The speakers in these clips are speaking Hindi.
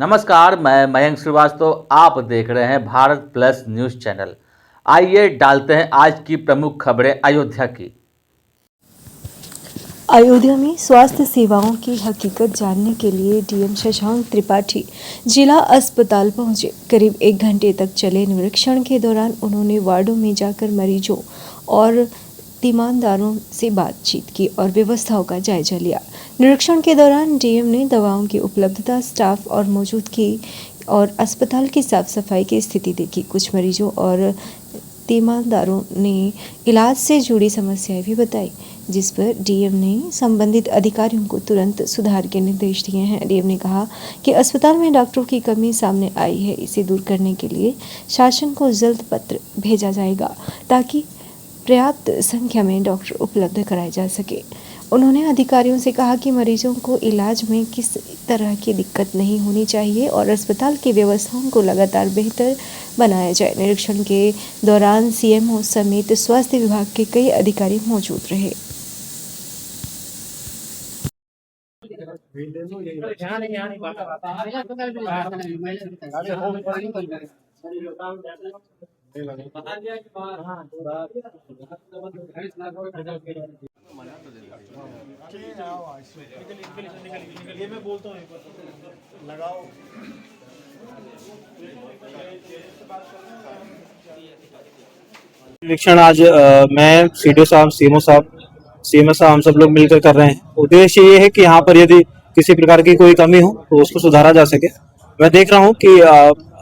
नमस्कार, मैं मयंक श्रीवास्तव। आप देख रहे हैं भारत प्लस न्यूज़ चैनल। आइए डालते हैं आज की प्रमुख खबरें अयोध्या की। अयोध्या में स्वास्थ्य सेवाओं की हकीकत जानने के लिए डीएम शशांक त्रिपाठी जिला अस्पताल पहुंचे। करीब 1 घंटे तक चले निरीक्षण के दौरान उन्होंने वार्डों में जाकर मरीजों और तीमानदारों से बातचीत की और व्यवस्थाओं का जायजा लिया। निरीक्षण के दौरान डीएम ने दवाओं की उपलब्धता, स्टाफ और मौजूदगी और अस्पताल की साफ सफाई की स्थिति देखी। कुछ मरीजों और तीमानदारों ने इलाज से जुड़ी समस्याएं भी बताई, जिस पर डीएम ने संबंधित अधिकारियों को तुरंत सुधार के निर्देश दिए हैं। डीएम ने कहा कि अस्पताल में डॉक्टरों की कमी सामने आई है, इसे दूर करने के लिए शासन को जल्द पत्र भेजा जाएगा ताकि पर्याप्त संख्या में डॉक्टर उपलब्ध कराए जा सके। उन्होंने अधिकारियों से कहा कि मरीजों को इलाज में किस तरह की दिक्कत नहीं होनी चाहिए और अस्पताल की व्यवस्थाओं को लगातार बेहतर बनाया जाए। निरीक्षण के दौरान सीएमओ समेत स्वास्थ्य विभाग के कई अधिकारी मौजूद रहे। ये मैं बोलता हूँ लगाओ। निरीक्षण आज मैं सीडीओ साहब, सीएमओ साहब हम सब लोग मिलकर कर रहे हैं। उद्देश्य ये है कि यहाँ पर यदि किसी प्रकार की कोई कमी हो तो उसको सुधारा जा सके। मैं देख रहा हूँ कि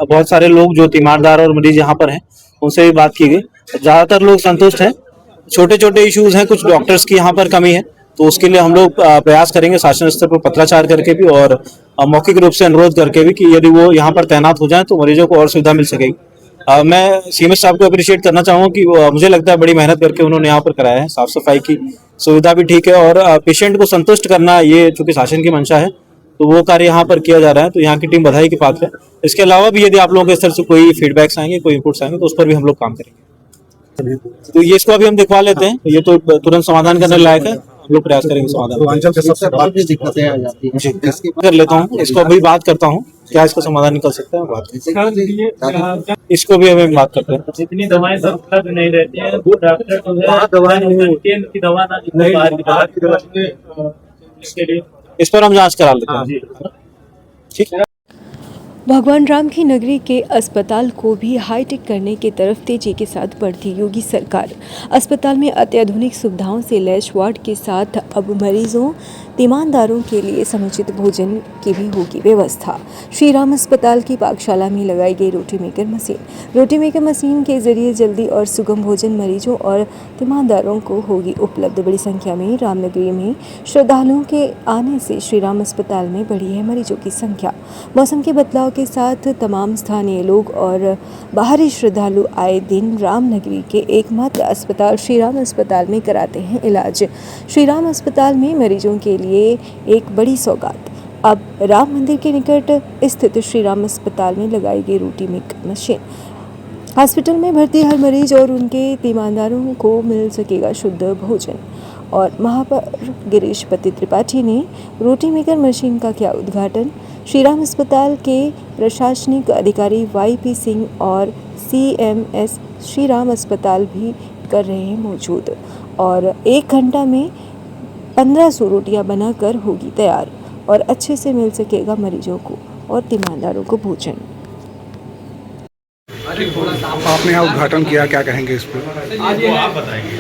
बहुत सारे लोग जो तीमारदार और मरीज यहाँ पर हैं उनसे भी बात की गई। ज़्यादातर लोग संतुष्ट हैं। छोटे छोटे इश्यूज हैं, कुछ डॉक्टर्स की यहाँ पर कमी है, तो उसके लिए हम लोग प्रयास करेंगे शासन स्तर पर पत्राचार करके भी और मौखिक रूप से अनुरोध करके भी कि यदि वो यहाँ पर तैनात हो जाएं तो मरीजों को और सुविधा मिल सकेगी। मैं सीएमएस साहब को अप्रिशिएट करना चाहूँगा कि मुझे लगता है बड़ी मेहनत करके उन्होंने यहाँ पर कराया है। साफ सफाई की सुविधा भी ठीक है और पेशेंट को संतुष्ट करना ये चूंकि शासन की मंशा है तो वो कार्य यहाँ पर किया जा रहा है, तो यहाँ की टीम बधाई की पात्र है। इसके अलावा भी यदि आप लोगों के स्तर से कोई फीडबैक्स आएंगे, कोई इनपुट्स आएंगे तो उस पर भी हम लोग काम करेंगे। तो ये इसको अभी हम दिखवा लेते हैं, ये तो तुरंत समाधान करने लायक है, हम लोग प्रयास करेंगे समाधान कर लेता हूँ। इसको अभी बात करता हूँ, क्या इसका समाधान निकल सकता है, बात इसको भी हमें बात करते हैं। जितनी दवाएं उपलब्ध नहीं रहती हैं वो डॉक्टर को केंद्र की दवा इसके लिए इस पर हम जांच करा लेते हैं। ठीक है। भगवान राम की नगरी के अस्पताल को भी हाईटेक करने की तरफ तेजी के साथ बढ़ती योगी सरकार। अस्पताल में अत्याधुनिक सुविधाओं से लैस वार्ड के साथ अब मरीजों, तीमानदारों के लिए समुचित भोजन की भी होगी व्यवस्था। श्री राम अस्पताल की पाकशाला में लगाई गई रोटी मेकर मशीन। रोटी मेकर मशीन के जरिए जल्दी और सुगम भोजन मरीजों और तीमानदारों को होगी उपलब्ध। बड़ी संख्या में रामनगरी में श्रद्धालुओं के आने से श्री राम अस्पताल में बढ़ी है मरीजों की संख्या। मौसम के बदलाव के साथ तमाम स्थानीय लोग और बाहरी श्रद्धालु आए दिन रामनगरी के एकमात्र अस्पताल श्री राम अस्पताल में कराते हैं इलाज। श्री राम अस्पताल में मरीजों के लिए एक बड़ी सौगात। अब राम मंदिर के निकट स्थित श्री राम अस्पताल में लगाई गई रोटी मेकर मशीन। हॉस्पिटल में भर्ती हर मरीज और उनके तीमानदारों को मिल सकेगा शुद्ध भोजन। और महापौर गिरीश पति त्रिपाठी ने रोटी मेकर मशीन का किया उद्घाटन। श्री राम अस्पताल के प्रशासनिक अधिकारी वाईपी सिंह और सीएमएस श्री राम अस्पताल भी कर रहे हैं मौजूद। और 1 घंटा में 1500 रोटियां बनाकर होगी तैयार और अच्छे से मिल सकेगा मरीजों को और तीमानदारों को भोजन। आपने यहाँ उद्घाटन किया, क्या कहेंगे इस पर? आज आप बताएंगे।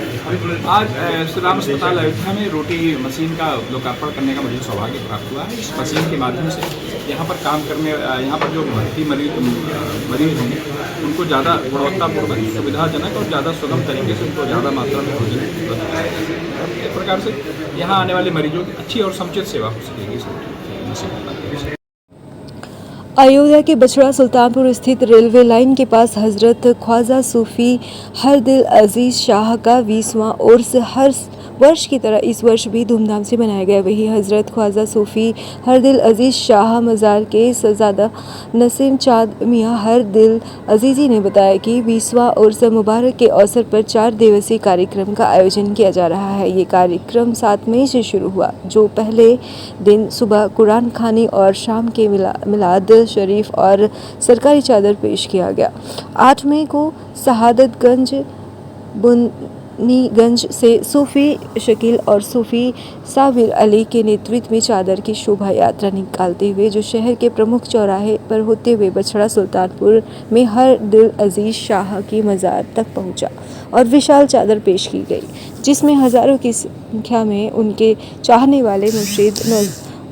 आज श्री राम अस्पताल अयोध्या में रोटी मशीन का लोकार्पण करने का मुझे सौभाग्य प्राप्त हुआ है। इस मशीन के माध्यम से यहाँ पर काम करने, यहाँ पर जो भर्ती मरीज होंगे उनको ज़्यादा गुणवत्तापूर्ण, सुविधाजनक और ज़्यादा सुगम तरीके से उनको ज़्यादा मात्रा में भोजन उपलब्ध कराया जाएगा। इस प्रकार से यहाँ आने वाले मरीजों की अच्छी और समुचित सेवा हो सकेगी इस मशीन। अयोध्या के बछड़ा सुल्तानपुर स्थित रेलवे लाइन के पास हजरत ख्वाजा सूफी हरदिल अजीज शाह का 20वां उर्स हर वर्ष की तरह इस वर्ष भी धूमधाम से मनाया गया। वही हज़रत ख्वाजा सूफ़ी हरदिल अजीज़ शाह मज़ार के सज़ादा नसीम चाँद मियाँ हरदिल अजीज़ी ने बताया कि 20वां उर्स मुबारक के अवसर पर 4 दिवसीय कार्यक्रम का आयोजन किया जा रहा है। ये कार्यक्रम 7 मई से शुरू हुआ, जो पहले दिन सुबह कुरान खानी और शाम के मिलाद शरीफ और सरकारी चादर पेश किया गया। 8 मई को शहादतगंज बुनीगंज से सूफ़ी शकील और सूफ़ी साबिर अली के नेतृत्व में चादर की शोभा यात्रा निकालते हुए जो शहर के प्रमुख चौराहे पर होते हुए बछड़ा सुल्तानपुर में हर दिल अजीज़ शाह की मज़ार तक पहुंचा और विशाल चादर पेश की गई, जिसमें हज़ारों की संख्या में उनके चाहने वाले मुर्शिद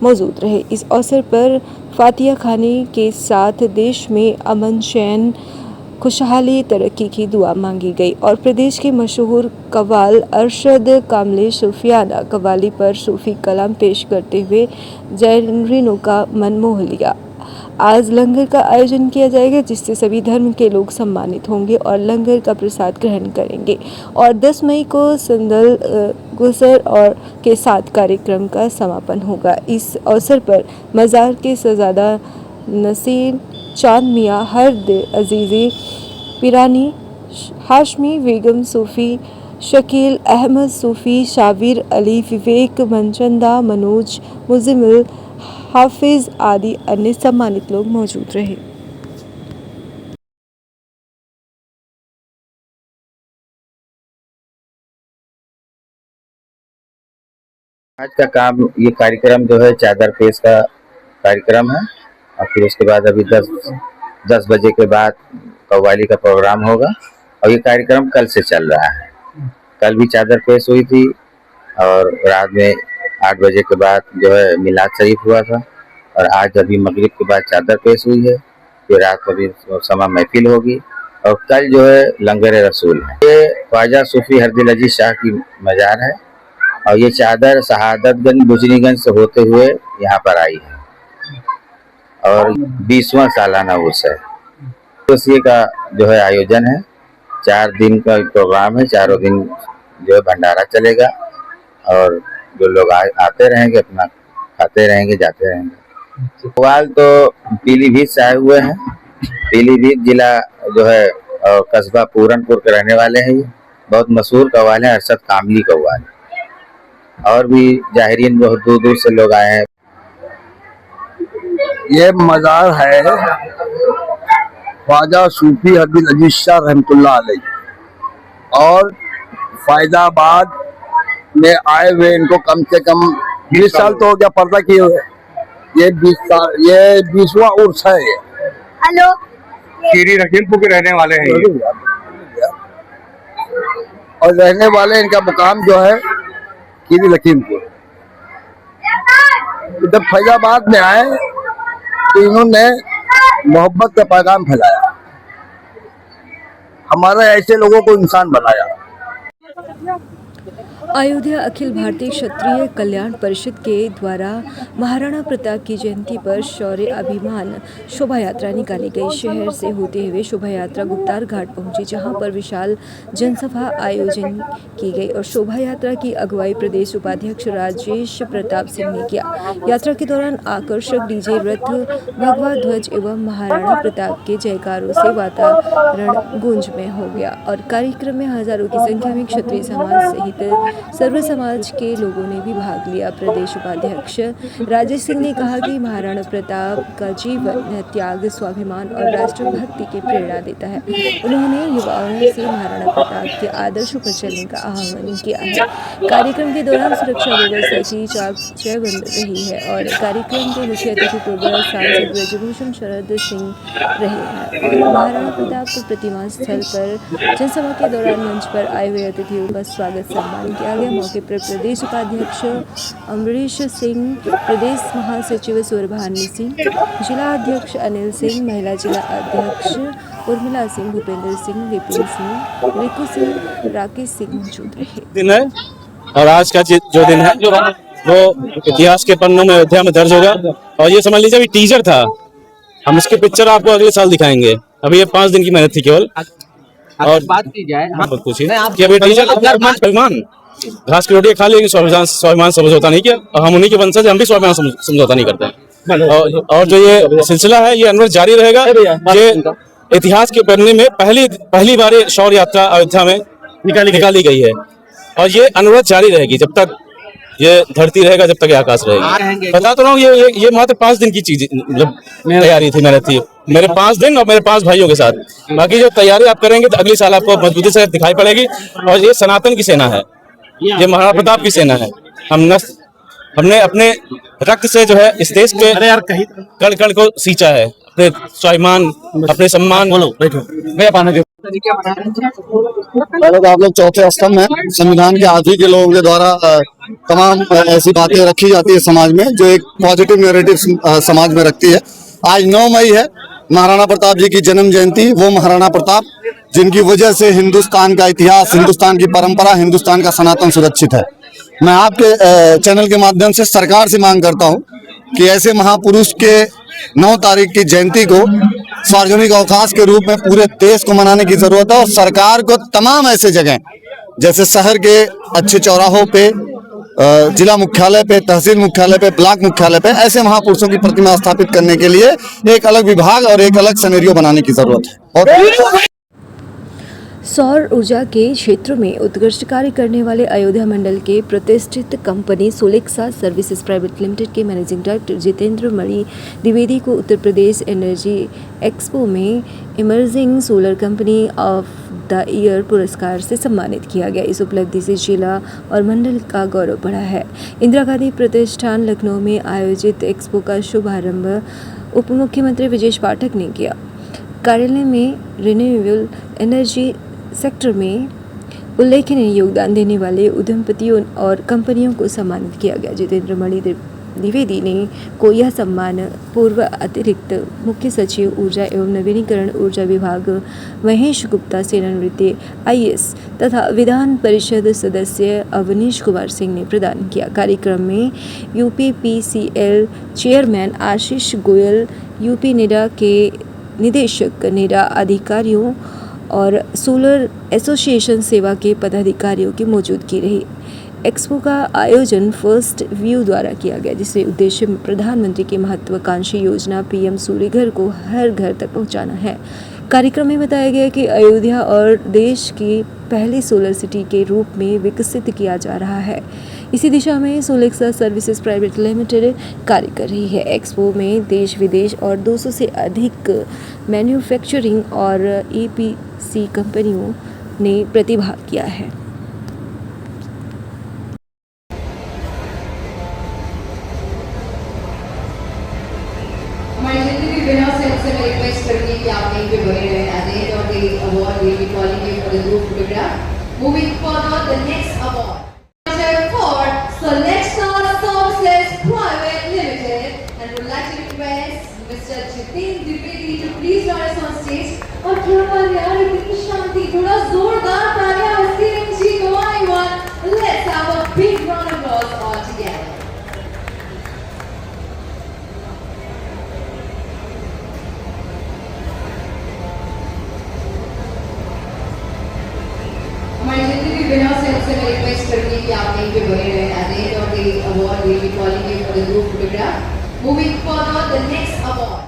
मौजूद रहे। इस अवसर पर फातिया खानी के साथ देश में अमन चैन खुशहाली तरक्की की दुआ मांगी गई और प्रदेश के मशहूर कव्वाल अरशद कामले सूफियाना कव्वाली पर सूफ़ी कलाम पेश करते हुए ज़ायरीनों का मन मोह लिया। आज लंगर का आयोजन किया जाएगा, जिससे सभी धर्म के लोग सम्मानित होंगे और लंगर का प्रसाद ग्रहण करेंगे और 10 मई को संदल गुसर और के साथ कार्यक्रम का समापन होगा। इस अवसर पर मज़ार के सज़ादा नसीर चाँद मियाँ हरदिल अजीज़ी पिरानी हाशमी बेगम सूफ़ी शकील अहमद सूफ़ी शाबिर अली विवेक मनचंदा मनोज मुज़मिल हाफिज़ आदि अन्य सम्मानित लोग मौजूद रहे। आज का काम ये कार्यक्रम जो है चादर पेश का कार्यक्रम है और फिर उसके बाद अभी 10 बजे के बाद कव्वाली का प्रोग्राम होगा और ये कार्यक्रम कल से चल रहा है। कल भी चादर पेश हुई थी और रात में 8 बजे के बाद जो है मिलाद शरीफ हुआ था और आज अभी मगरिब के बाद चादर पेश हुई है। फिर रात को भी समा महफिल होगी और कल जो है लंगर रसूल है। ये ख्वाजा सूफ़ी हरदिल अजीज़ शाह की मज़ार है और ये चादर शहादतगंज बुजनीगंज से होते हुए यहाँ पर आई है और 20वां सालाना उर्स है। उसी का जो है आयोजन है, 4 दिन का प्रोग्राम है। चारों दिन जो है भंडारा चलेगा और जो लोग आते रहेंगे अपना खाते रहेंगे जाते रहेंगे। कव्वाल तो पीलीभीत से आए हुए हैं। पीलीभीत जिला जो है और कस्बा पूरनपुर के रहने वाले हैं। ये बहुत मशहूर कव्वाल है, अरशद कामली कव्वाल। और भी जाहिरीन बहुत दूर दूर से लोग आए हैं। ये मज़ार है ख्वाजा सूफ़ी हरदिल अजीज़ शाह रहमतुल्लाह अलैह और फैज़ाबाद में आए हुए इनको कम से कम 20 साल तो हो गया पर्दा किए हुए। ये 20वां उर्स है। ये हेलो कीरी लखीमपुर के रहने वाले हैं और रहने वाले इनका मुकाम जो है कीरी लखीमपुर। जब फैज़ाबाद में आए तो इन्होंने मोहब्बत का पैगाम फैलाया, हमारे ऐसे लोगों को इंसान बनाया। अयोध्या अखिल भारतीय क्षत्रिय कल्याण परिषद के द्वारा महाराणा प्रताप की जयंती पर शौर्य अभिमान शोभा यात्रा निकाली गई। शहर से होते हुए शोभा यात्रा गुप्तार घाट पहुंची, जहां पर विशाल जनसभा आयोजन की गई और शोभा यात्रा की अगुवाई प्रदेश उपाध्यक्ष राजेश प्रताप सिंह ने किया। यात्रा के दौरान आकर्षक डीजे रथ, भगवा ध्वज एवं महाराणा प्रताप के जयकारों से वातावरण गूंजमय हो गया और कार्यक्रम में हजारों की संख्या में क्षत्रिय समाज सहित सर्व समाज के लोगों ने भी भाग लिया। प्रदेश उपाध्यक्ष राजेश सिंह ने कहा कि महाराणा प्रताप का जीवन त्याग, स्वाभिमान और राष्ट्रभक्ति की प्रेरणा देता है। उन्होंने युवाओं से महाराणा प्रताप के आदर्शों पर चलने का आह्वान किया है। कार्यक्रम के दौरान सुरक्षा व्यवस्था की चाक चौबंद रही है और कार्यक्रम के मुख्य अतिथि पूर्व सांसद ब्रजभूषण शरद सिंह रहे हैं और महाराणा प्रताप के प्रतिमा स्थल पर जनसभा के दौरान मंच पर आए हुए अतिथियों का स्वागत सम्मान किया गया। मौके पर प्रदेश उपाध्यक्ष अमरीश सिंह, प्रदेश महासचिव सूर्यभानी सिंह, जिला अध्यक्ष अनिल सिंह, महिला जिला अध्यक्ष उर्मिला सिंह, भूपेंद्र सिंह, विपिन सिंह, रिकू सिंह, राकेश सिंह मौजूद रहे। दिन है और आज का जो दिन है वो इतिहास के पन्नों में अयोध्या में दर्ज होगा और ये समझ लीजिए अभी टीजर था। हम इसकी पिक्चर आपको अगले साल दिखाएंगे। अभी ये 5 दिन की मेहनत थी केवल। और बात की जाए पूछिए कि अभी टीजर घास की रोटी खा ली, लेकिन स्वाभिमान समझौता नहीं किया। और हम उन्हीं के वंशज हैं, हम भी स्वाभिमान समझौता नहीं करते हैं। और जो ये सिलसिला है ये अनवरत जारी रहेगा। ये इतिहास के पन्ने में पहली बार ये शौर्य यात्रा अयोध्या में निकाली गई है और ये अनवरत जारी रहेगी जब तक ये धरती रहेगा, जब तक ये आकाश रहेगी। बता तो रहा हूँ, ये मात्र 5 दिन की चीज मतलब तैयारी थी, मेरे 5 दिन और मेरे 5 भाइयों के साथ। बाकी जो तैयारी आप करेंगे तो अगले साल आपको मजबूती से दिखाई पड़ेगी। और ये सनातन की सेना है, ये महाराणा प्रताप की सेना है। हमने अपने रक्त से जो है इस देश के कण कण को सींचा है, अपने स्वाभिमान, अपने सम्मान। पहले तो आप लोग चौथे स्तंभ में संविधान के आदि के लोगों के द्वारा तमाम ऐसी बातें रखी जाती है समाज में जो एक पॉजिटिव नैरेटिव समाज में रखती है। आज 9 मई है, महाराणा प्रताप जी की जन्म जयंती। वो महाराणा प्रताप जिनकी वजह से हिंदुस्तान का इतिहास, हिंदुस्तान की परंपरा, हिंदुस्तान का सनातन सुरक्षित है। मैं आपके चैनल के माध्यम से सरकार से मांग करता हूं कि ऐसे महापुरुष के 9 तारीख की जयंती को सार्वजनिक अवकाश के रूप में पूरे देश को मनाने की जरूरत है। और सरकार को तमाम ऐसे जगह जैसे शहर के अच्छे चौराहों पे, जिला मुख्यालय पे, तहसील मुख्यालय पे, ब्लॉक मुख्यालय पे ऐसे महापुरुषों की प्रतिमा स्थापित करने के लिए एक अलग विभाग और एक अलग सिनेरियो बनाने की जरूरत है। और सौर ऊर्जा के क्षेत्र में उत्कृष्ट कार्य करने वाले अयोध्या मंडल के प्रतिष्ठित कंपनी सोलेक्सा सर्विसेज प्राइवेट लिमिटेड के मैनेजिंग डायरेक्टर जितेंद्र मणि द्विवेदी को उत्तर प्रदेश एनर्जी एक्सपो में emerging solar company of the year पुरस्कार से सम्मानित किया गया। इस उपलब्धि से जिला और मंडल का गौरव बढ़ा है। इंदिरा गांधी प्रतिष्ठान लखनऊ में आयोजित एक्सपो का शुभारंभ उप मुख्यमंत्री विजेश पाठक ने किया। कार्यालय में रिन्यूएबल एनर्जी सेक्टर में उल्लेखनीय योगदान देने वाले उद्यमपतियों और कंपनियों को सम्मानित किया गया। जितेंद्र मणि द्विवेदी को यह सम्मान पूर्व अतिरिक्त मुख्य सचिव ऊर्जा एवं नवीनीकरण ऊर्जा विभाग महेश गुप्ता, सेवानिवृत्त IAS तथा विधान परिषद सदस्य अवनीश कुमार सिंह ने प्रदान किया। कार्यक्रम में UPPCL chairman Ashish Goyal, UP NEDA के निदेशक, नेडा अधिकारियों और सोलर एसोसिएशन सेवा के पदाधिकारियों की मौजूदगी रही। एक्सपो का आयोजन फर्स्ट व्यू द्वारा किया गया, जिससे उद्देश्य प्रधानमंत्री की महत्वाकांक्षी योजना PM सूर्यघर को हर घर तक पहुंचाना है। कार्यक्रम में बताया गया कि अयोध्या और देश की पहली सोलर सिटी के रूप में विकसित किया जा रहा है। इसी दिशा में सोलेक्सा सर्विसेज प्राइवेट लिमिटेड कार्य कर रही है। एक्सपो में देश विदेश और 200 से अधिक मैन्युफैक्चरिंग और EPC कंपनियों ने प्रतिभाग किया है। हमारी जितने भी विनर्स हैं उनसे मैं रिक्वेस्ट करूंगी कि आप यहीं पे बने रहें। At the end of the award we will be calling you for the group photograph. Moving forward, the next award for Solexa Services Private Limited, and would like to request Mr. Jiten Dwivedi to please join us on stage. और क्या बात यार, इतनी शांति, थोड़ा जोरदार तालियां हसीन जी को everyone. Let's have a big round of applause all together. हमारे जितने भी विनर्स हैं उनसे मैं रिक्वेस्ट करूंगी कि आप यहीं पे बने रहें। At the end of the award we will be calling you for the group photograph. Moving forward, the next award